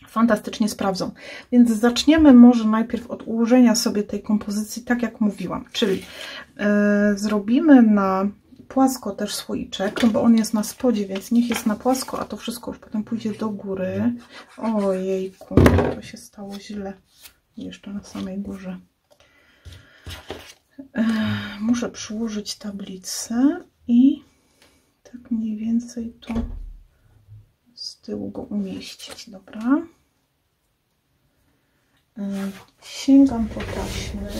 fantastycznie sprawdzą. Więc zaczniemy może najpierw od ułożenia sobie tej kompozycji, tak jak mówiłam. Czyli zrobimy na płasko też słoiczek, no bo on jest na spodzie, więc niech jest na płasko, a to wszystko już potem pójdzie do góry. Ojejku, to się stało źle. Jeszcze na samej górze. Muszę przyłożyć tablicę i tak mniej więcej tu z tyłu go umieścić. Dobra. Sięgam po taśmy.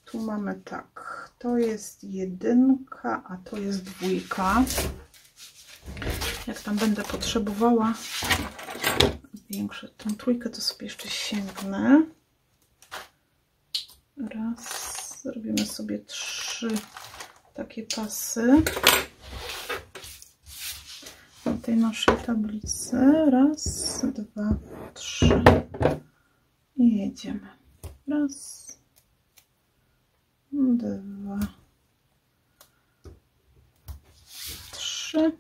Tu mamy tak, to jest 1, a to jest 2. Jak tam będę potrzebowała większe, tą 3, to sobie jeszcze sięgnę. Raz, zrobimy sobie 3 takie pasy na tej naszej tablicy. Raz, 2, 3 i jedziemy. Raz, 2, 3.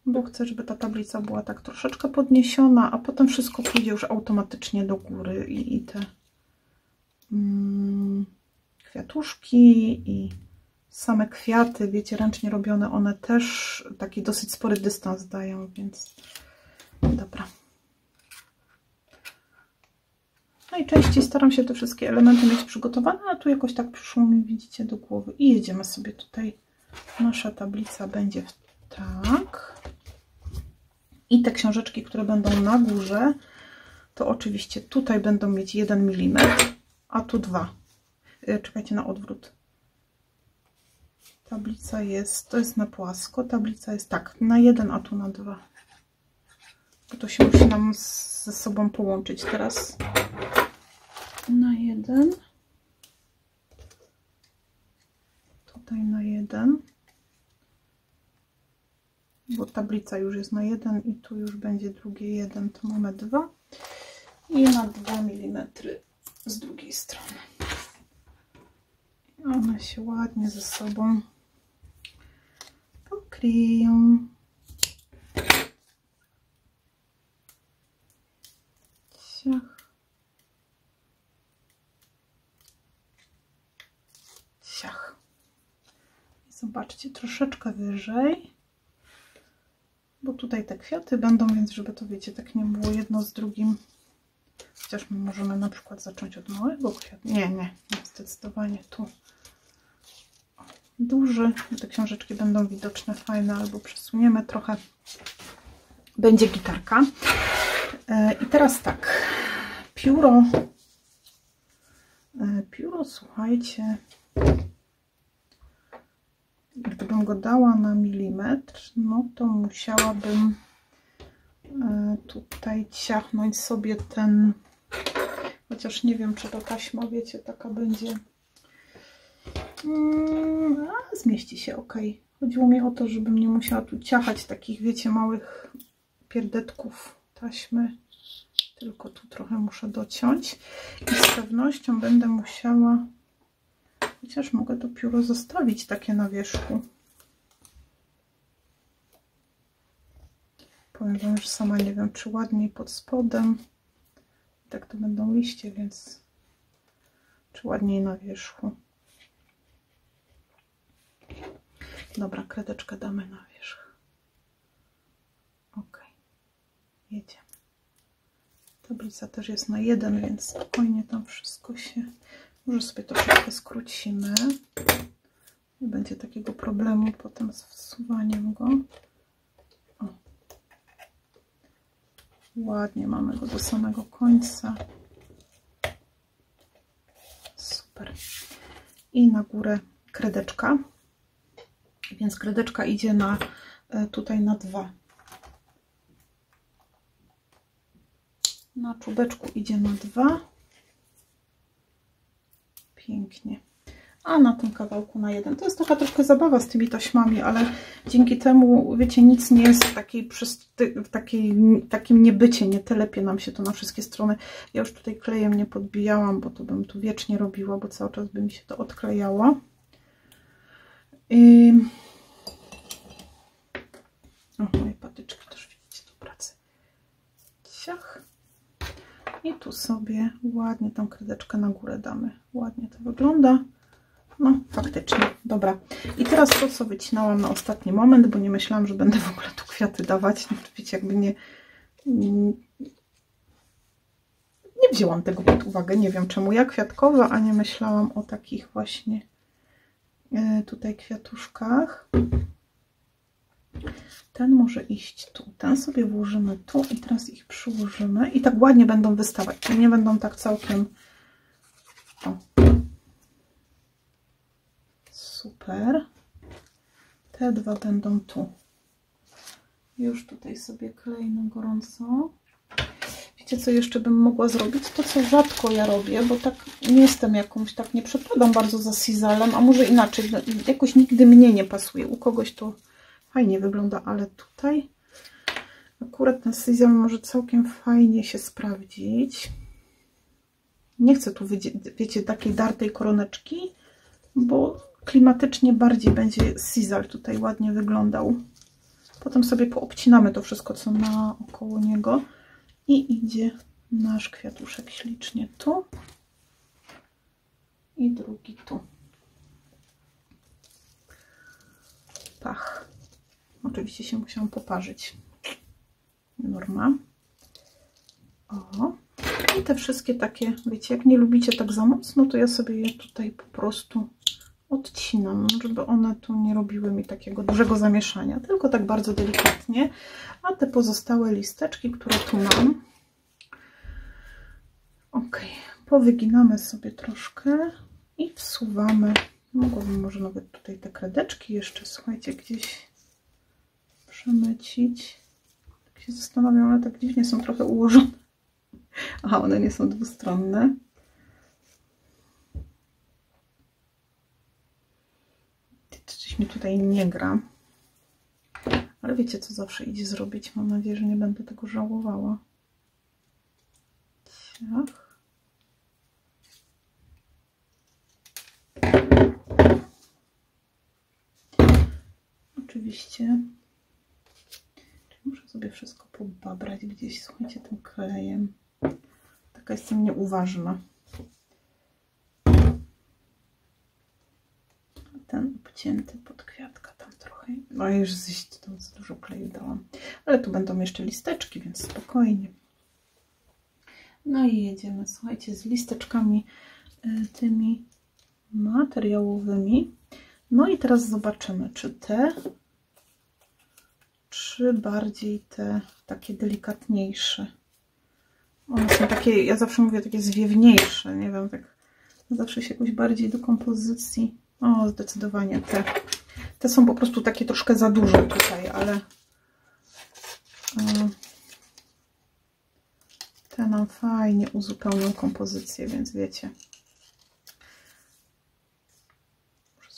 Bo chcę, żeby ta tablica była tak troszeczkę podniesiona, a potem wszystko pójdzie już automatycznie do góry i te kwiatuszki i same kwiaty, wiecie, ręcznie robione, one też taki dosyć spory dystans dają, więc dobra. Najczęściej staram się te wszystkie elementy mieć przygotowane, a tu jakoś tak przyszło mi, widzicie, do głowy. I jedziemy sobie tutaj. Nasza tablica będzie tak. I te książeczki, które będą na górze, to oczywiście tutaj będą mieć 1 mm, a tu 2. Czekajcie, na odwrót. Tablica jest, to jest na płasko, tablica jest tak, na 1, a tu na 2. Bo to się musi nam ze sobą połączyć teraz. Na 1. Tutaj na 1. Bo tablica już jest na 1 i tu już będzie drugie 1, to mamy 2 i na 2 mm z drugiej strony. One się ładnie ze sobą pokryją. Ciach. Ciach. I zobaczcie, troszeczkę wyżej. Bo tutaj te kwiaty będą, więc żeby to, wiecie, tak nie było jedno z drugim. Chociaż my możemy na przykład zacząć od małego kwiatu. Nie, zdecydowanie tu. Duży. Te książeczki będą widoczne, fajne, albo przesuniemy trochę. Będzie gitarka. I teraz tak. Pióro. Pióro, słuchajcie. Gdybym go dała na milimetr, no to musiałabym tutaj ciachnąć sobie ten, chociaż nie wiem, czy ta taśma, wiecie, taka będzie Zmieści się, ok. Chodziło mi o to, żebym nie musiała tu ciachać takich, wiecie, małych pierdetków taśmy. Tylko tu trochę muszę dociąć. I z pewnością będę musiała, chociaż mogę to pióro zostawić takie na wierzchu. Powiem wam, że sama nie wiem, czy ładniej pod spodem. Tak to będą liście, więc czy ładniej na wierzchu. Dobra, kredeczkę damy na wierzch. Ok, jedziemy. Tablica też jest na 1, więc spokojnie tam wszystko się... Może sobie to trochę skrócimy. Nie będzie takiego problemu potem z wsuwaniem go. O. Ładnie mamy go do samego końca. Super. I na górę kredeczka. Więc kredeczka idzie na, tutaj na 2. Na czubeczku idzie na 2. Pięknie. A na tym kawałku na 1. To jest taka troszkę zabawa z tymi taśmami, ale dzięki temu, wiecie, nic nie jest w takim niebycie, nie telepie nam się to na wszystkie strony. Ja już tutaj klejem nie podbijałam, bo to bym tu wiecznie robiła, bo cały czas by mi się to odklejało. O, moje patyczki też widzicie do pracy. Ciach. I tu sobie ładnie tą kredeczkę na górę damy. Ładnie to wygląda. No, faktycznie. Dobra. I teraz to, co wycinałam na ostatni moment, bo nie myślałam, że będę w ogóle tu kwiaty dawać. No, wiecie, jakby nie wzięłam tego pod uwagę. Nie wiem czemu. Ja kwiatkowa, a nie myślałam o takich właśnie tutaj kwiatuszkach. Ten może iść tu. Ten sobie włożymy tu i teraz ich przyłożymy. I tak ładnie będą wystawać. Czyli nie będą tak całkiem... O. Super. Te 2 będą tu. Już tutaj sobie kleję na gorąco. Wiecie, co jeszcze bym mogła zrobić? To, co rzadko ja robię, bo tak nie jestem jakąś, tak nie przepadam bardzo za sizzalem, a może inaczej, jakoś nigdy mnie nie pasuje. U kogoś to fajnie wygląda, ale tutaj akurat ten sizzle może całkiem fajnie się sprawdzić. Nie chcę tu, wiecie, takiej dartej koroneczki, bo klimatycznie bardziej będzie sizzle tutaj ładnie wyglądał. Potem sobie poobcinamy to wszystko, co naokoło niego i idzie nasz kwiatuszek ślicznie tu i drugi tu. Pach. Oczywiście się musiałam poparzyć. Norma. O. I te wszystkie takie, wiecie, jak nie lubicie tak za mocno, to ja sobie je tutaj po prostu odcinam, żeby one tu nie robiły mi takiego dużego zamieszania, tylko tak bardzo delikatnie. A te pozostałe listeczki, które tu mam, ok, powyginamy sobie troszkę i wsuwamy. Mogłabym może nawet tutaj te kredeczki jeszcze, słuchajcie, gdzieś przemycić. Tak się zastanawiam, ale tak dziwnie są trochę ułożone. Aha, one nie są dwustronne. Coś mi tutaj nie gra. Ale wiecie, co zawsze idzie zrobić? Mam nadzieję, że nie będę tego żałowała. Ciach. Oczywiście muszę sobie wszystko pobabrać gdzieś, słuchajcie, tym klejem. Taka jestem nieuważna. Ten obcięty pod kwiatka tam trochę. No już tam za dużo kleju dałam. Ale tu będą jeszcze listeczki, więc spokojnie. No i jedziemy, słuchajcie, z listeczkami tymi materiałowymi. No i teraz zobaczymy, czy bardziej te takie delikatniejsze. One są takie, ja zawsze mówię, takie zwiewniejsze, nie wiem, tak zawsze się jakoś bardziej do kompozycji. O, zdecydowanie te są po prostu takie troszkę za duże tutaj, ale te nam fajnie uzupełnią kompozycję, więc wiecie.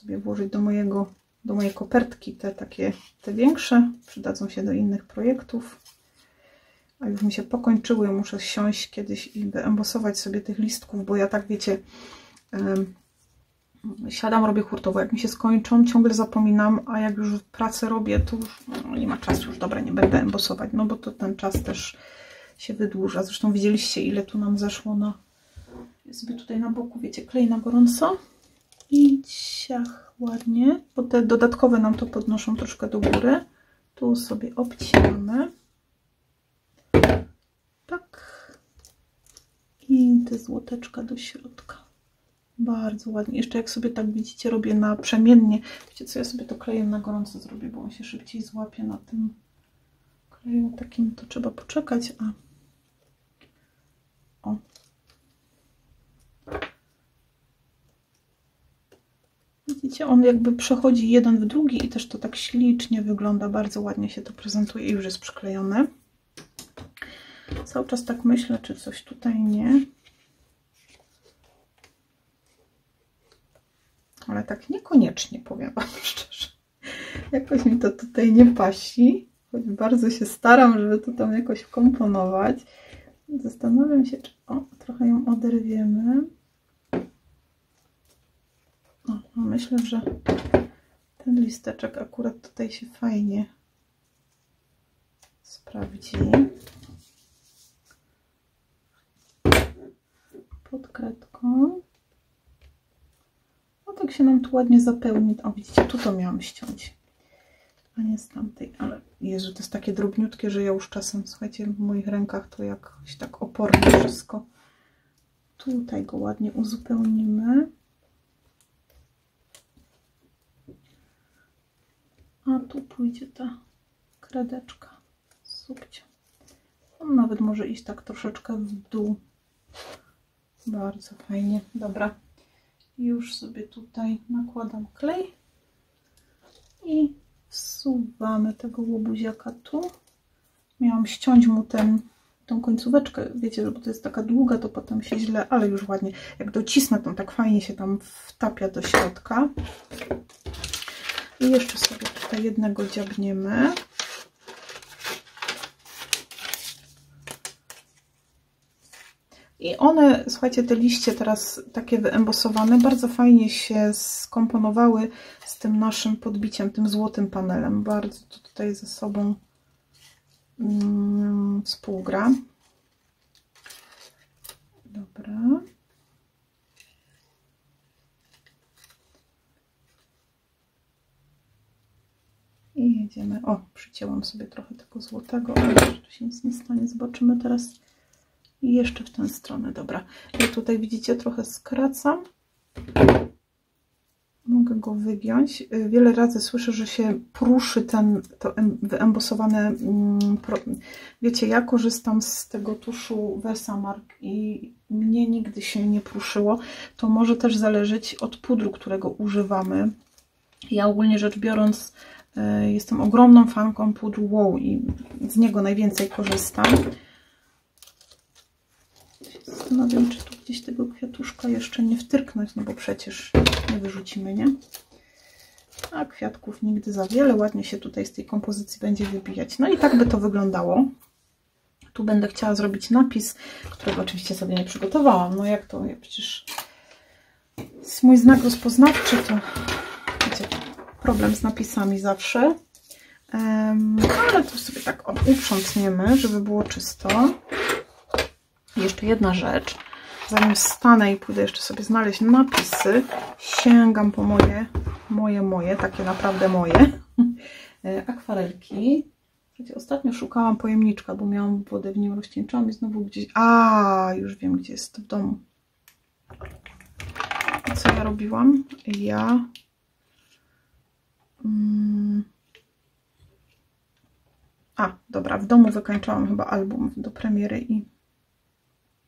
sobie włożyć do mojej kopertki, te większe, przydadzą się do innych projektów. A już mi się pokończyły, muszę siąść kiedyś i wyembosować sobie tych listków, bo ja tak wiecie, siadam, robię hurtowo, jak mi się skończą, ciągle zapominam, a jak już pracę robię, to już nie ma czasu, już dobra, nie będę embosować, no bo to ten czas też się wydłuża. Zresztą widzieliście, ile tu nam zeszło na, ja sobie tutaj na boku, wiecie, klej na gorąco i ciach ładnie, bo te dodatkowe nam to podnoszą troszkę do góry. Tu sobie obcinamy. Tak. I te złoteczka do środka. Bardzo ładnie. Jeszcze jak sobie tak widzicie, robię naprzemiennie. Wiecie co, ja sobie to klejem na gorąco zrobię, bo on się szybciej złapie na tym kleju takim. To trzeba poczekać, a o. Widzicie, on jakby przechodzi jeden w drugi i też to tak ślicznie wygląda. Bardzo ładnie się to prezentuje i już jest przyklejone. Cały czas tak myślę, czy coś tutaj nie. Ale tak niekoniecznie, powiem wam szczerze. Jakoś mi to tutaj nie pasi. Choć bardzo się staram, żeby to tam jakoś wkomponować. Zastanawiam się, czy trochę ją oderwiemy. Myślę, że ten listeczek akurat tutaj się fajnie sprawdzi. Pod kredką. No tak się nam tu ładnie zapełni. O, widzicie, tu to miałam ściąć, a nie z tamtej. Ale Jezu, to jest takie drobniutkie, że ja już czasem, słuchajcie, w moich rękach to jakoś tak opornie wszystko. Tutaj go ładnie uzupełnimy. A tu pójdzie ta kredeczka subcio. On nawet może iść tak troszeczkę w dół. Bardzo fajnie. Dobra. Już sobie tutaj nakładam klej i wsuwamy tego łobuziaka tu. Miałam ściąć mu tą końcóweczkę, wiecie, bo to jest taka długa, to potem się źle, ale już ładnie. Jak docisnę, to tak fajnie się tam wtapia do środka. I jeszcze sobie tutaj jednego dziabniemy. I one, słuchajcie, te liście teraz takie wyembosowane, bardzo fajnie się skomponowały z tym naszym podbiciem, tym złotym panelem. Bardzo to tutaj ze sobą współgra. Dobra. I jedziemy. O, przycięłam sobie trochę tego złotego, ale tu się nic nie stanie. Zobaczymy teraz. I jeszcze w tę stronę. Dobra. Ja tutaj widzicie, trochę skracam. Mogę go wygiąć. Wiele razy słyszę, że się pruszy to wyembosowane. Wiecie, ja korzystam z tego tuszu Versamark i mnie nigdy się nie pruszyło. To może też zależeć od pudru, którego używamy. Ja ogólnie rzecz biorąc jestem ogromną fanką pudru Wow i z niego najwięcej korzystam. Zastanawiam, czy tu gdzieś tego kwiatuszka jeszcze nie wtyrknąć, no bo przecież nie wyrzucimy, nie? A kwiatków nigdy za wiele, ładnie się tutaj z tej kompozycji będzie wybijać. No i tak by to wyglądało. Tu będę chciała zrobić napis, którego oczywiście sobie nie przygotowałam. No jak to, ja przecież jest mój znak rozpoznawczy, to wiecie, problem z napisami zawsze. Ale tu sobie tak uprzątniemy, żeby było czysto. I jeszcze jedna rzecz. Zanim wstanę i pójdę jeszcze sobie znaleźć napisy, sięgam po moje, takie naprawdę moje akwarelki. Ostatnio szukałam pojemniczka, bo miałam wodę w nim rozcieńczoną i znowu gdzieś... już wiem, gdzie jest w domu. I co ja robiłam? Dobra, w domu wykończyłam chyba album do premiery i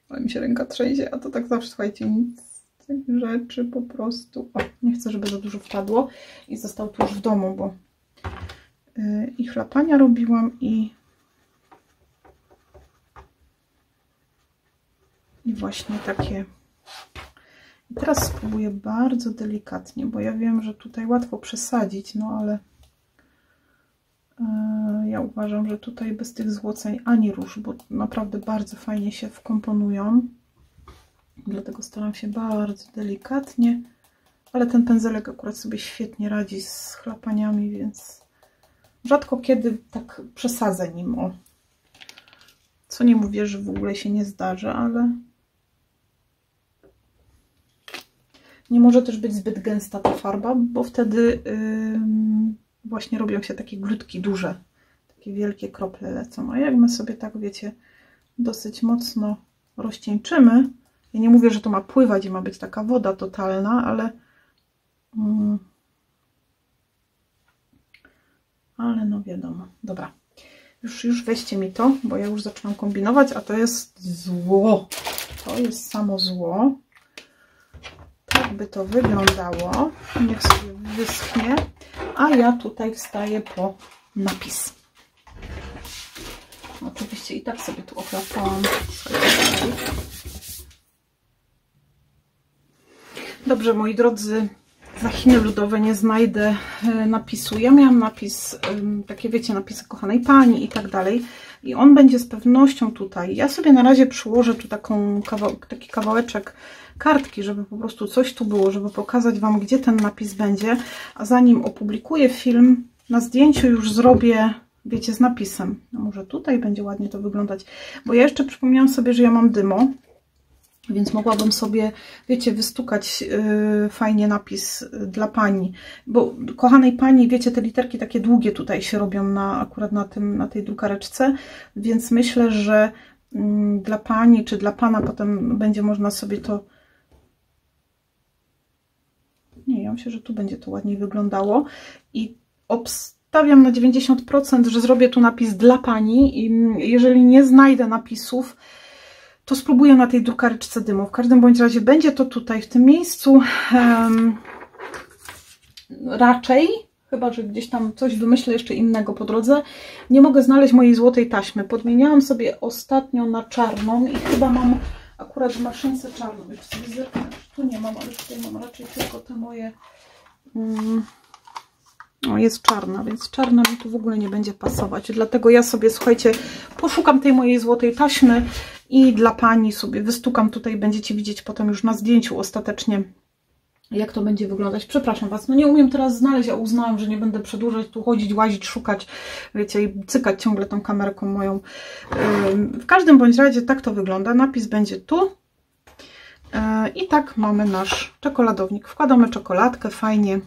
ale mi się ręka trzęsie, a to tak zawsze, słuchajcie, nic z tych rzeczy po prostu... nie chcę, żeby za dużo wpadło i został tu już w domu, bo i chlapania robiłam i właśnie takie I teraz spróbuję bardzo delikatnie, bo ja wiem, że tutaj łatwo przesadzić, no ale ja uważam, że tutaj bez tych złoceń ani rusz, bo naprawdę bardzo fajnie się wkomponują. Dlatego staram się bardzo delikatnie, ale ten pędzelek akurat sobie świetnie radzi z chlapaniami, więc rzadko kiedy tak przesadzę nim, o. Co nie mówię, że w ogóle się nie zdarza, ale nie może też być zbyt gęsta ta farba, bo wtedy właśnie robią się takie grudki duże, takie wielkie krople lecą. A jak my sobie tak, wiecie, dosyć mocno rozcieńczymy, ja nie mówię, że to ma pływać i ma być taka woda totalna, ale no wiadomo. Dobra, już weźcie mi to, bo ja już zaczynam kombinować, a to jest zło. To jest samo zło. Tak by to wyglądało. Niech sobie wyschnie, a ja tutaj wstaję po napis. Oczywiście i tak sobie tu ochlapałam. Dobrze, moi drodzy, za Chiny ludowe nie znajdę napisu. Ja miałam napis, takie wiecie, napisy kochanej pani i tak dalej. I on będzie z pewnością tutaj. Ja sobie na razie przyłożę tu taki kawałeczek kartki, żeby po prostu coś tu było, żeby pokazać Wam, gdzie ten napis będzie. A zanim opublikuję film, na zdjęciu już zrobię, wiecie, z napisem. No może tutaj będzie ładnie to wyglądać. Bo ja jeszcze przypomniałam sobie, że ja mam dymo. Więc mogłabym sobie, wiecie, wystukać fajnie napis dla pani. Bo kochanej pani, wiecie, te literki takie długie tutaj się robią akurat na tej drukareczce. Więc myślę, że dla pani czy dla pana potem będzie można sobie to... Nie, ja myślę, że tu będzie to ładniej wyglądało. I obstawiam na 90%, że zrobię tu napis dla pani. I jeżeli nie znajdę napisów, to spróbuję na tej drukareczce dymu. W każdym bądź razie będzie to tutaj, w tym miejscu. Raczej, chyba że gdzieś tam coś wymyślę jeszcze innego po drodze. Nie mogę znaleźć mojej złotej taśmy. Podmieniałam sobie ostatnio na czarną i chyba mam akurat w maszynce czarną. Tu nie mam, ale tutaj mam raczej tylko te moje... O, jest czarna, więc czarna mi tu w ogóle nie będzie pasować. Dlatego ja sobie, słuchajcie, poszukam tej mojej złotej taśmy i dla pani sobie wystukam tutaj. Będziecie widzieć potem już na zdjęciu ostatecznie, jak to będzie wyglądać. Przepraszam Was, no nie umiem teraz znaleźć, a uznałam, że nie będę przedłużać, tu chodzić, łazić, szukać, wiecie, i cykać ciągle tą kamerką moją. W każdym bądź razie tak to wygląda. Napis będzie tu. I tak mamy nasz czekoladownik. Wkładamy czekoladkę, fajnie,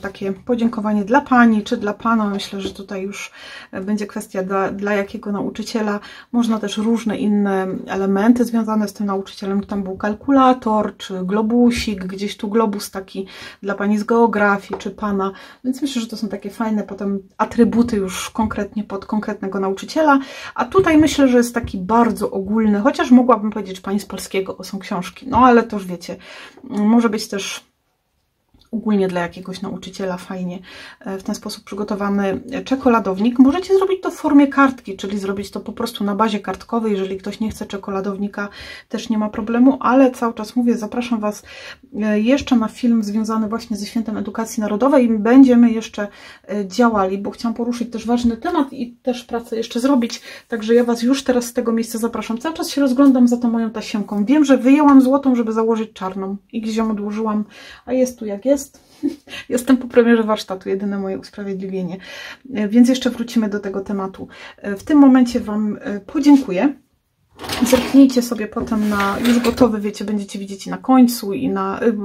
takie podziękowanie dla pani czy dla pana. Myślę, że tutaj już będzie kwestia dla jakiego nauczyciela. Można też różne inne elementy związane z tym nauczycielem. Tam był kalkulator, czy globusik, gdzieś tu globus taki dla pani z geografii, czy pana. Więc myślę, że to są takie fajne potem atrybuty już konkretnie pod konkretnego nauczyciela. A tutaj myślę, że jest taki bardzo ogólny, chociaż mogłabym powiedzieć, że pani z polskiego, bo są książki. No ale to już wiecie, może być też ogólnie dla jakiegoś nauczyciela fajnie w ten sposób przygotowany czekoladownik. Możecie zrobić to w formie kartki, czyli zrobić to po prostu na bazie kartkowej. Jeżeli ktoś nie chce czekoladownika, też nie ma problemu, ale cały czas mówię, zapraszam Was jeszcze na film związany właśnie ze Świętem Edukacji Narodowej. Będziemy jeszcze działali, bo chciałam poruszyć też ważny temat i też pracę jeszcze zrobić, także ja Was już teraz z tego miejsca zapraszam. Cały czas się rozglądam za tą moją tasiemką. Wiem, że wyjęłam złotą, żeby założyć czarną i gdzieś ją odłożyłam, a jest tu jak jest. Jestem po premierze warsztatu, jedyne moje usprawiedliwienie. Więc jeszcze wrócimy do tego tematu. W tym momencie Wam podziękuję. Zerknijcie sobie potem na już gotowy, wiecie, będziecie widzieć i na końcu, i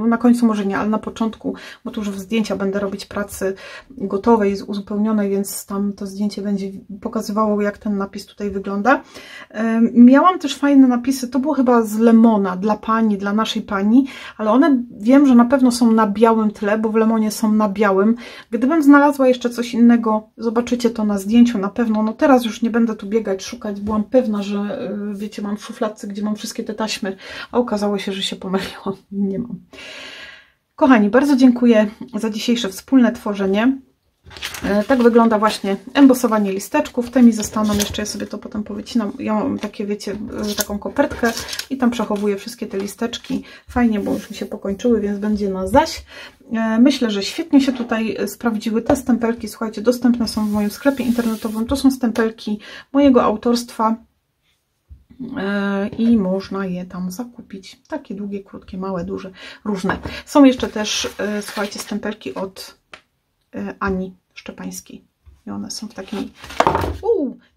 na końcu może nie, ale na początku, bo tu już w zdjęcia będę robić pracy gotowej, uzupełnionej, więc tam to zdjęcie będzie pokazywało, jak ten napis tutaj wygląda. Miałam też fajne napisy, to było chyba z Lemona, dla pani, dla naszej pani, ale one wiem, że na pewno są na białym tle, bo w Lemonie są na białym. Gdybym znalazła jeszcze coś innego, zobaczycie to na zdjęciu na pewno. No teraz już nie będę tu biegać, szukać, byłam pewna, że wiecie, mam w szufladce, gdzie mam wszystkie te taśmy, a okazało się, że się pomyliłam. Nie mam. Kochani, bardzo dziękuję za dzisiejsze wspólne tworzenie. Tak wygląda właśnie embosowanie listeczków. Te mi zostaną, jeszcze ja sobie to potem powycinam. Ja mam takie, wiecie, taką kopertkę i tam przechowuję wszystkie te listeczki. Fajnie, bo już mi się pokończyły, więc będzie na zaś. Myślę, że świetnie się tutaj sprawdziły te stempelki. Słuchajcie, dostępne są w moim sklepie internetowym. To są stempelki mojego autorstwa i można je tam zakupić. Takie długie, krótkie, małe, duże, różne. Są jeszcze też, słuchajcie, stempelki od Ani Szczepańskiej. I one są w takimi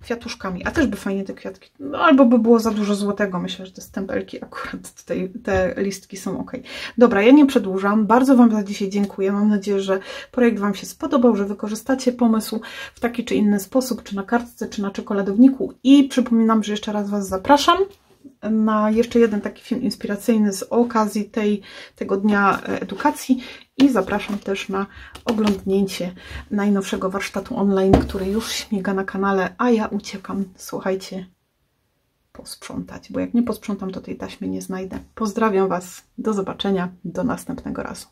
kwiatuszkami. A też by fajnie te kwiatki. No, albo by było za dużo złotego. Myślę, że te stempelki akurat tutaj, te listki są ok. Dobra, ja nie przedłużam. Bardzo Wam za dzisiaj dziękuję. Mam nadzieję, że projekt Wam się spodobał, że wykorzystacie pomysł w taki czy inny sposób, czy na kartce, czy na czekoladowniku. I przypominam, że jeszcze raz Was zapraszam na jeszcze jeden taki film inspiracyjny z okazji tego Dnia Edukacji i zapraszam też na oglądnięcie najnowszego warsztatu online, który już śmiga na kanale, a ja uciekam, słuchajcie, posprzątać, bo jak nie posprzątam, to tej taśmy nie znajdę. Pozdrawiam Was, do zobaczenia, do następnego razu.